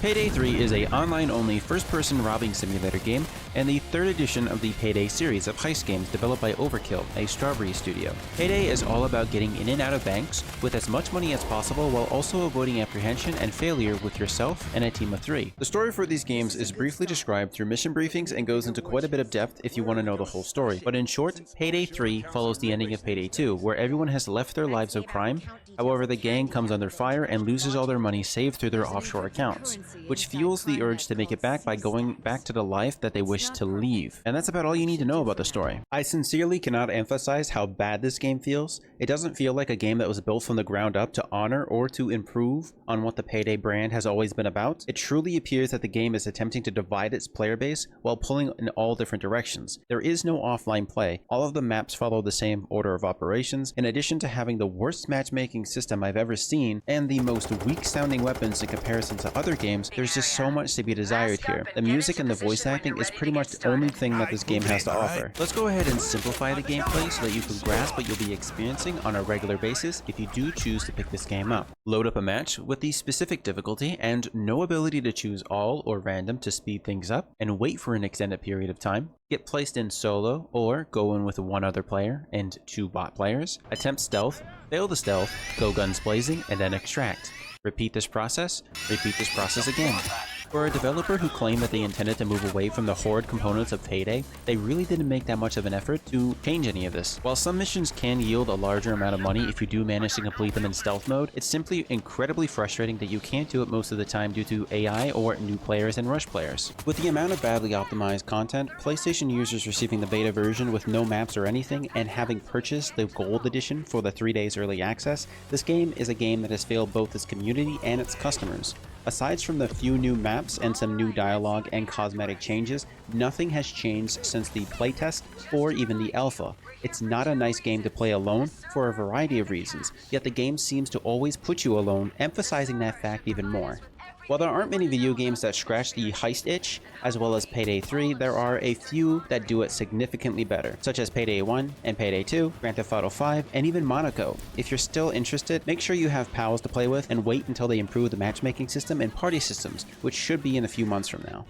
Payday 3 is a online-only first-person robbing simulator game and the third edition of the Payday series of heist games developed by Overkill, a Strawberry studio. Payday is all about getting in and out of banks with as much money as possible while also avoiding apprehension and failure with yourself and a team of 3. The story for these games is briefly described through mission briefings and goes into quite a bit of depth if you want to know the whole story. But in short, Payday 3 follows the ending of Payday 2, where everyone has left their lives of crime. However, the gang comes under fire and loses all their money saved through their offshore accounts, which fuels the urge to make it back by going back to the life that they wish to leave. And that's about all you need to know about the story. I sincerely cannot emphasize how bad this game feels. It doesn't feel like a game that was built from the ground up to honor or to improve on what the Payday brand has always been about. It truly appears that the game is attempting to divide its player base while pulling in all different directions. There is no offline play. All of the maps follow the same order of operations, in addition to having the worst matchmaking system I've ever seen and the most weak-sounding weapons in comparison to other games. There's just so much to be desired here. The music and the voice acting is pretty much the only thing that this game has to offer. Let's go ahead and simplify the gameplay so that you can grasp what you'll be experiencing on a regular basis if you do choose to pick this game up. Load up a match with the specific difficulty and no ability to choose all or random to speed things up and wait for an extended period of time. Get placed in solo or go in with one other player and 2 bot players. Attempt stealth, fail the stealth, go guns blazing, and then extract. Repeat this process again. For a developer who claimed that they intended to move away from the horde components of Payday, they really didn't make that much of an effort to change any of this. While some missions can yield a larger amount of money if you do manage to complete them in stealth mode, it's simply incredibly frustrating that you can't do it most of the time due to AI or new players and rush players. With the amount of badly optimized content, PlayStation users receiving the beta version with no maps or anything, and having purchased the Gold Edition for the 3 days early access, this game is a game that has failed both its community and its customers. Aside from the few new maps and some new dialogue and cosmetic changes, nothing has changed since the playtest or even the alpha. It's not a nice game to play alone for a variety of reasons, yet the game seems to always put you alone, emphasizing that fact even more. While there aren't many video games that scratch the heist itch, as well as Payday 3, there are a few that do it significantly better, such as Payday 1 and Payday 2, Grand Theft Auto 5, and even Monaco. If you're still interested, make sure you have pals to play with and wait until they improve the matchmaking system and party systems, which should be in a few months from now.